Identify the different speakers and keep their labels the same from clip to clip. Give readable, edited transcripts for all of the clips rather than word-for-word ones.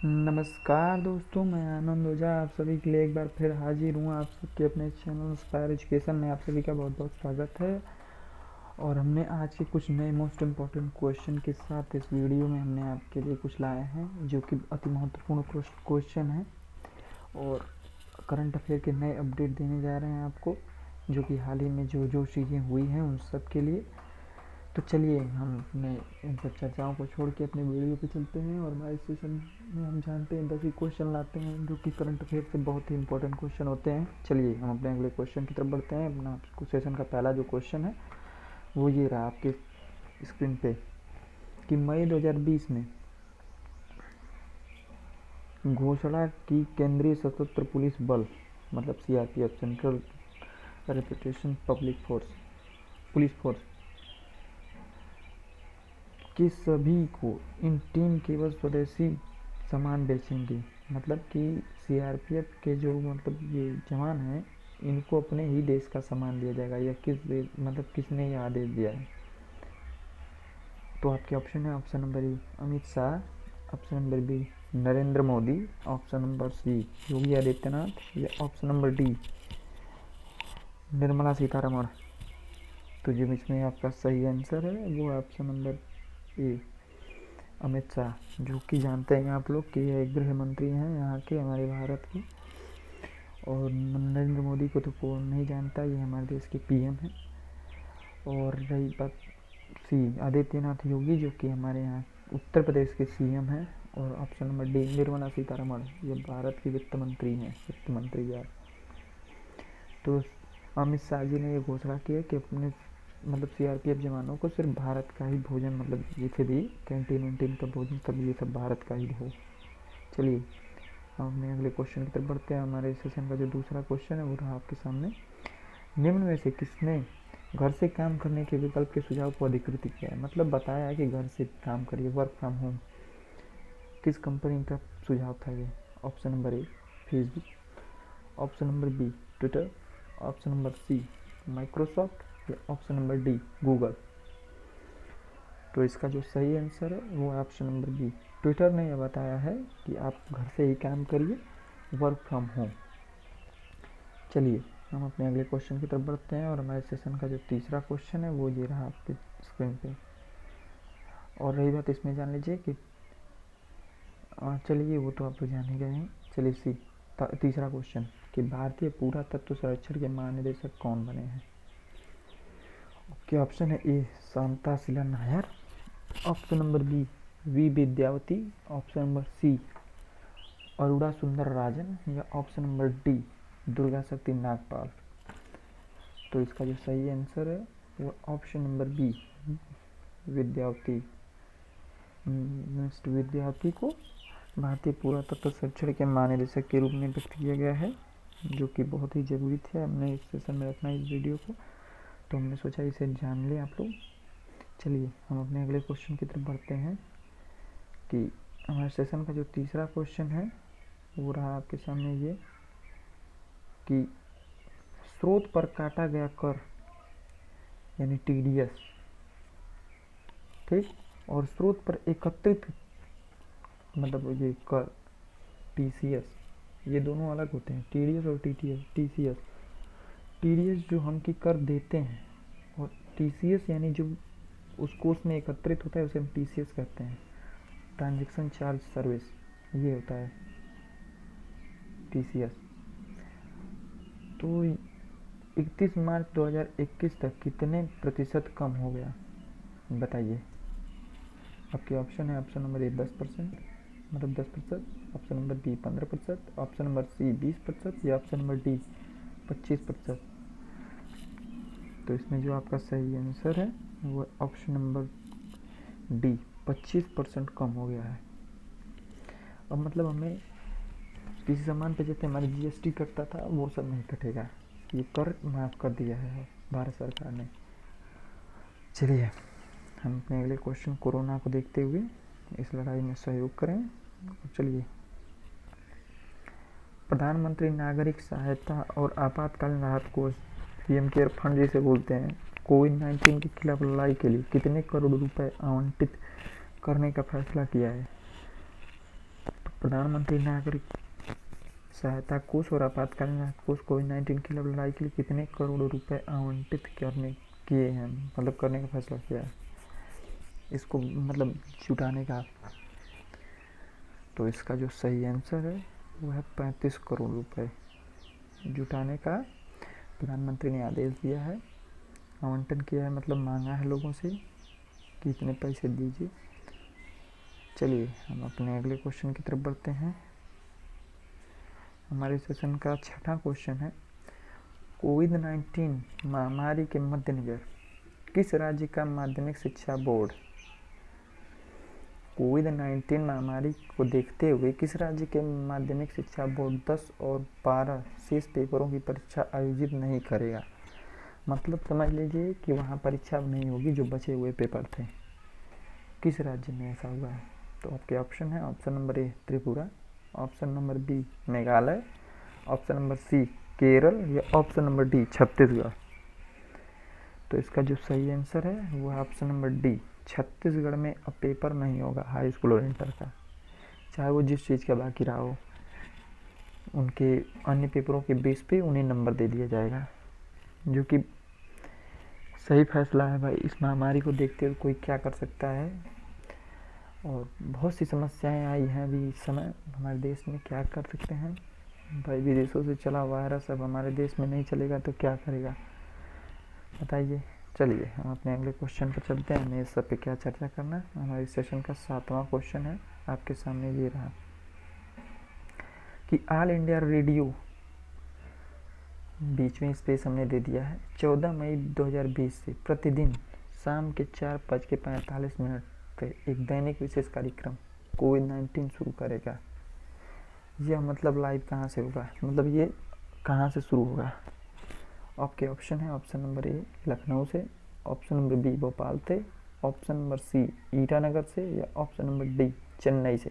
Speaker 1: नमस्कार दोस्तों, मैं आनंद ओझा आप सभी के लिए एक बार फिर हाजिर हूँ। आप सबके अपने चैनल इंस्पायर एजुकेशन में आप सभी का बहुत बहुत स्वागत है। और हमने आज के कुछ नए मोस्ट इम्पॉर्टेंट क्वेश्चन के साथ इस वीडियो में हमने आपके लिए कुछ लाए हैं जो कि अति महत्वपूर्ण क्वेश्चन है और करंट अफेयर के नए अपडेट देने जा रहे हैं आपको, जो कि हाल ही में जो चीज़ें हुई हैं उन सब के लिए। तो चलिए हम अपने इन सब चर्चाओं को छोड़ के अपने वीडियो पे चलते हैं और हमारे सेशन में हम जानते हैं 10 ही क्वेश्चन लाते हैं जो कि करंट अफेयर से बहुत ही इंपॉर्टेंट क्वेश्चन होते हैं। चलिए हम अपने अगले क्वेश्चन की तरफ बढ़ते हैं। अपना सेशन का पहला जो क्वेश्चन है वो ये रहा आपके स्क्रीन पे कि मई 2020 में घोषणा की केंद्रीय सशस्त्र पुलिस बल मतलब CRPF central reputation public force police force कि सभी को इन टीम केवल स्वदेशी सामान बेचेंगे। मतलब कि CRPF के जो ये जवान हैं इनको अपने ही देश का सामान दिया जाएगा, या किसने यह आदेश दिया है। तो आपके ऑप्शन है option number A Amit Shah, option number B Narendra Modi, option number C Yogi Adityanath, या option number D Nirmala Sitharaman. तो जो इसमें आपका सही आंसर है वो option number A Amit Shah, जो कि जानते हैं आप लोग कि ये गृह मंत्री हैं यहाँ के, हमारे भारत के। और नरेंद्र मोदी को तो कौन नहीं जानता, ये हमारे देश के PM हैं। और रही बात सी आदित्यनाथ योगी, जो कि हमारे यहाँ उत्तर प्रदेश के CM हैं। और option number D Nirmala Sitharaman, ये भारत की वित्त मंत्री हैं, वित्त मंत्री यार। तो अमित शाह जी ने ये घोषणा की है कि अपने CRPF जवानों को सिर्फ भारत का ही भोजन ये फ्री कैंटीन वैंटीन का भोजन सब ये सब भारत का ही हो। चलिए हम अपने अगले क्वेश्चन की तरफ बढ़ते हैं। हमारे सेशन का जो दूसरा क्वेश्चन है वो रहा आपके सामने, निम्न में से किसने घर से काम करने के विकल्प के सुझाव को अधिकृत किया है। मतलब बताया है कि घर से काम करिए, वर्क फ्रॉम होम। किस कंपनी का सुझाव था ये? Option number A Facebook, option number B Twitter, option number C Microsoft, या ऑप्शन नंबर डी गूगल। तो इसका जो सही आंसर है वो ऑप्शन नंबर बी ट्विटर ने यह बताया है कि आप घर से ही काम करिए, वर्क फ्रॉम होम। चलिए हम अपने अगले क्वेश्चन की तरफ बढ़ते हैं और हमारे सेशन का जो तीसरा क्वेश्चन है वो ये रहा आपके स्क्रीन पे। और रही बात इसमें जान लीजिए कि चलिए वो तो आप तो जान ही गए हैं। चलिए तीसरा क्वेश्चन कि भारतीय पुरातत्व सर्वेक्षण के महानिदेशक कौन बने हैं। के ऑप्शन है A Shanta Shila Nair, option number B V Vidyavati, option number C Arora Sundar Rajan, या ऑप्शन नंबर डी दुर्गा शक्ति नागपाल। तो इसका जो सही आंसर है वो option number B Vidyavati. Mister Vidyavati को भारतीय पुरातत्व सर्वेक्षण के महानिदेशक के रूप में व्यक्त किया गया है, जो कि बहुत ही ज़रूरी था हमने इस सेशन में रखना इस वीडियो को, तो हमने सोचा इसे जान लें आप लोग। चलिए हम अपने अगले क्वेश्चन की तरफ बढ़ते हैं कि हमारे सेशन का जो तीसरा क्वेश्चन है वो रहा आपके सामने ये कि स्रोत पर काटा गया कर यानी TDS, ठीक, और स्रोत पर एकत्रित ये कर TCS, ये दोनों अलग होते हैं। TDS और TCS। TDS जो हम की कर देते हैं और TCS यानी जो उसको उसमें एकत्रित होता है उसे हम TCS कहते हैं, ट्रांजैक्शन चार्ज सर्विस, ये होता है TCS। तो 31 मार्च 2021 तक कितने प्रतिशत कम हो गया बताइए। आपके ऑप्शन है option number A 10%, 10%, option number B 15%, option number C 20%, या ऑप्शन नंबर डी 25%। तो इसमें जो आपका सही आंसर है वो ऑप्शन नंबर डी 25% कम हो गया है। अब हमें किसी सामान पे जैसे हमारी GST कटता था वो सब नहीं कटेगा, ये कर माफ़ कर दिया है भारत सरकार ने। चलिए हम अपने अगले क्वेश्चन कोरोना को देखते हुए इस लड़ाई में सहयोग करें। चलिए प्रधानमंत्री नागरिक सहायता और आपातकालीन राहत कोष PM केयर फंड जिसे बोलते हैं, कोविड-19 के खिलाफ लड़ाई के लिए कितने करोड़ रुपए आवंटित करने का फैसला किया है। तो प्रधानमंत्री नागरिक सहायता कोष और आपातकालीन राहत कोष कोविड-19 की लड़ाई के लिए कितने करोड़ रुपए आवंटित किए हैं, मतलब करने का फैसला किया है, इसको मतलब जुटाने का। तो इसका जो सही आंसर है वो है 35 करोड़ रुपए जुटाने का प्रधानमंत्री ने आदेश दिया है, आवंटन किया है, मतलब मांगा है लोगों से कि इतने पैसे दीजिए। चलिए हम अपने अगले क्वेश्चन की तरफ बढ़ते हैं। हमारे सेशन का छठा क्वेश्चन है, कोविड-19 महामारी के मद्देनजर किस राज्य का माध्यमिक शिक्षा बोर्ड कोविड-19 महामारी को देखते हुए किस राज्य के माध्यमिक शिक्षा बोर्ड 10 और 12 शेष पेपरों की परीक्षा आयोजित नहीं करेगा। मतलब समझ लीजिए कि वहाँ परीक्षा नहीं होगी जो बचे हुए पेपर थे। किस राज्य में ऐसा हुआ है? तो आपके ऑप्शन है, option number A Tripura, option number B Meghalaya, option number C Kerala या ऑप्शन नंबर डी छत्तीसगढ़। तो इसका जो सही आंसर है वो है ऑप्शन नंबर डी, छत्तीसगढ़ में अब पेपर नहीं होगा हाई स्कूल और इंटर का, चाहे वो जिस चीज़ का बाकी रहा हो, उनके अन्य पेपरों के बेस पे उन्हें नंबर दे दिया जाएगा, जो कि सही फैसला है भाई। इस महामारी को देखते हुए कोई क्या कर सकता है, और बहुत सी समस्याएं आई हैं अभी इस समय हमारे देश में, क्या कर सकते हैं भाई। विदेशों से चला वायरस अब हमारे देश में नहीं चलेगा तो क्या करेगा बताइए। चलिए हम अपने अगले क्वेश्चन पर चलते हैं, हमें इस सब पे क्या चर्चा करना है। हमारे सेशन का 7वां क्वेश्चन है, आपके सामने ये रहा कि ऑल इंडिया रेडियो, बीच में स्पेस हमने दे दिया है, 14 मई 2020 से प्रतिदिन शाम के 4:45 पे एक दैनिक विशेष कार्यक्रम कोविड-19 शुरू करेगा। यह मतलब लाइव कहाँ से होगा, मतलब ये कहाँ से शुरू होगा। आपके ऑप्शन है, ऑप्शन नंबर ए लखनऊ से, ऑप्शन नंबर बी भोपाल से, ऑप्शन नंबर सी ईटानगर से या ऑप्शन नंबर डी चेन्नई से।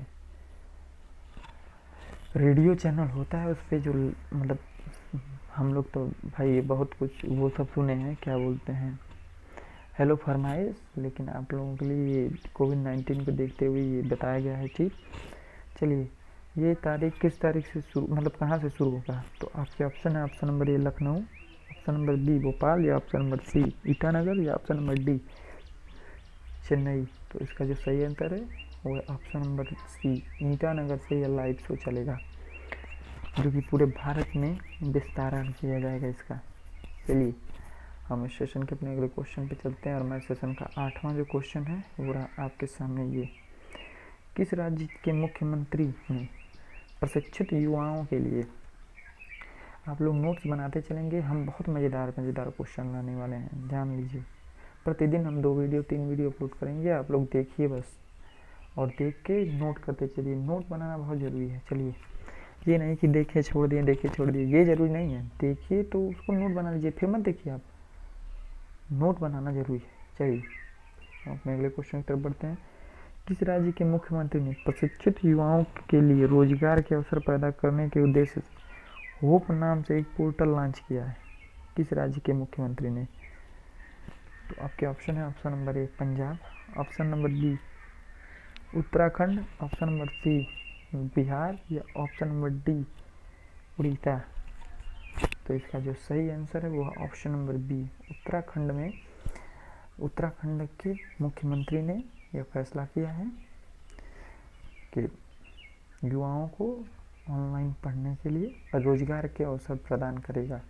Speaker 1: रेडियो चैनल होता है उस पर जो मतलब हम लोग तो भाई बहुत कुछ वो सब सुने हैं, क्या बोलते हैं, हेलो फरमाइश, लेकिन आप लोगों के लिए कोविड-19 को देखते हुए ये बताया गया है। ठीक, चलिए ये तारीख किस तारीख से शुरू, मतलब कहाँ से शुरू होगा। तो आपके ऑप्शन है, option number A Lucknow, option number B Bhopal या ऑप्शन नंबर सी ईटानगर या ऑप्शन नंबर डी चेन्नई। तो इसका जो सही आंसर है वो है ऑप्शन नंबर सी ईटानगर से यह लाइव शो चलेगा, जो कि पूरे भारत में विस्तारण किया जाएगा इसका। चलिए हम इस सेशन के अपने अगले क्वेश्चन पे चलते हैं, और हमारे सेशन का 8वां जो क्वेश्चन है वो रहा आपके सामने ये, किस राज्य के मुख्यमंत्री ने प्रशिक्षित युवाओं के लिए, आप लोग नोट्स बनाते चलेंगे, हम बहुत मज़ेदार क्वेश्चन लाने वाले हैं, जान लीजिए। प्रतिदिन हम 2 वीडियो 3 वीडियो अपलोड करेंगे, आप लोग देखिए बस, और देख के नोट करते चलिए। नोट बनाना बहुत ज़रूरी है। चलिए ये नहीं कि देखे छोड़ दिए, देखे छोड़ दिए, ये ज़रूरी नहीं है। देखिए तो उसको नोट बना लीजिए, फिर मत देखिए, आप नोट बनाना जरूरी है। चलिए हम अपने अगले क्वेश्चन की तरफ बढ़ते हैं। किस राज्य के मुख्यमंत्री ने प्रशिक्षित युवाओं के लिए रोजगार के अवसर पैदा करने के उद्देश्य से होप नाम से एक पोर्टल लॉन्च किया है? किस राज्य के मुख्यमंत्री ने? तो आपके ऑप्शन है, option number A Punjab, option number B Uttarakhand, option number C Bihar या ऑप्शन नंबर डी उड़ीसा। तो इसका जो सही आंसर है वो है ऑप्शन नंबर बी उत्तराखंड में। उत्तराखंड के मुख्यमंत्री ने यह फैसला किया है कि युवाओं को ऑनलाइन पढ़ने के लिए रोजगार के अवसर प्रदान करेगा,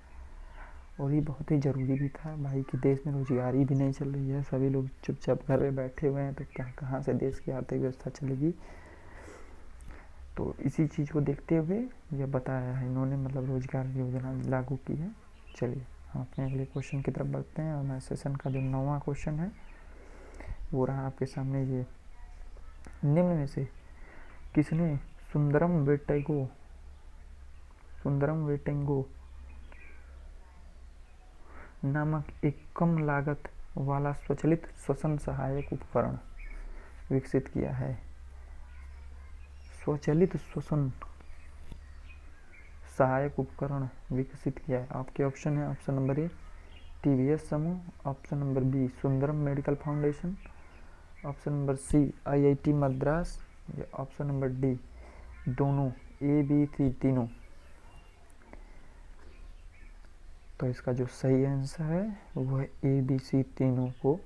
Speaker 1: और ये बहुत ही ज़रूरी भी था भाई कि देश में रोजगारी भी नहीं चल रही है, सभी लोग चुपचाप घर में बैठे हुए हैं, तो क्या कहाँ से देश की आर्थिक व्यवस्था चलेगी। तो इसी चीज़ को देखते हुए यह बताया है इन्होंने, मतलब रोजगार योजना लागू की है। चलिए हम अपने अगले क्वेश्चन की तरफ बढ़ते हैं, और हमारे सेशन का जो 9वां क्वेश्चन है वो रहा आपके सामने ये, निम्न में से किसने सुंदरम वेटेंगो नामक एक कम लागत वाला स्वचालित श्वसन सहायक उपकरण विकसित किया है? स्वचालित श्वसन सहायक उपकरण विकसित किया है। आपके ऑप्शन है, ऑप्शन नंबर ए टीवीएस समूह, option number B Sundaram medical foundation, option number C IIT Madras या ऑप्शन नंबर डी दोनों ए बी सी तीनों। तो इसका जो सही आंसर है वो है ए बी सी तीनों को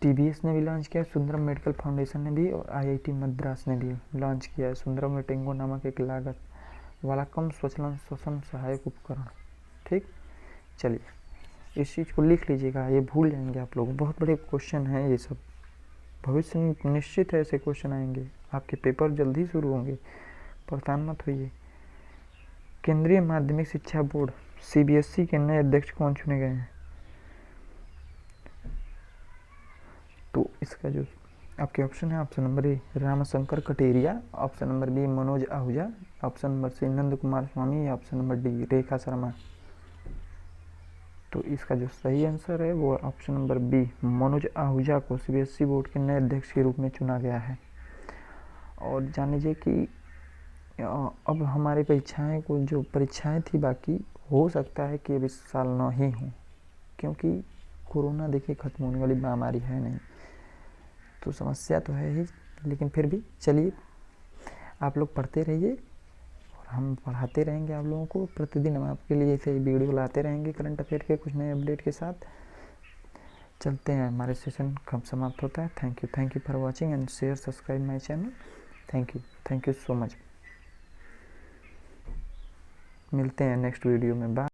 Speaker 1: टीबीएस ने भी लॉन्च किया, सुंदरम मेडिकल फाउंडेशन ने भी और आईआईटी मद्रास ने भी लॉन्च किया है। सुंदरम वेटेंगो नामक एक लागत वाला कम स्वचलन श्वसन सहायक उपकरण। ठीक, चलिए इस चीज़ को लिख लीजिएगा, ये भूल जाएंगे आप लोग। बहुत बड़े क्वेश्चन हैं ये सब, भविष्य में निश्चित है ऐसे क्वेश्चन आएंगे, आपके पेपर जल्दी शुरू होंगे, परेशान मत होइए। केंद्रीय माध्यमिक शिक्षा बोर्ड सीबीएसई के नए अध्यक्ष कौन चुने गए हैं? तो इसका जो आपके ऑप्शन है, option number A Ramshankar Katheria, option number B Manoj Ahuja, option number C Nand Kumar Swamy, या option number D Rekha Sharma. तो इसका जो सही आंसर है वो option number B Manoj Ahuja को सीबीएसई बोर्ड के नए अध्यक्ष के रूप में चुना गया है। और जान लीजिए कि अब हमारी परीक्षाएं को जो परीक्षाएं थी बाकी, हो सकता है कि अब इस साल ना ही हों, क्योंकि कोरोना देखिए ख़त्म होने वाली महामारी है नहीं, तो समस्या तो है ही, लेकिन फिर भी चलिए आप लोग पढ़ते रहिए और हम पढ़ाते रहेंगे आप लोगों को। प्रतिदिन हम आपके लिए ऐसे वीडियो लाते रहेंगे करंट अफेयर के कुछ नए अपडेट के साथ। चलते हैं, हमारे सेशन कब समाप्त होता है। Thank you for watching and share subscribe my channel. Thank you so much. मिलते हैं नेक्स्ट वीडियो में। बाय।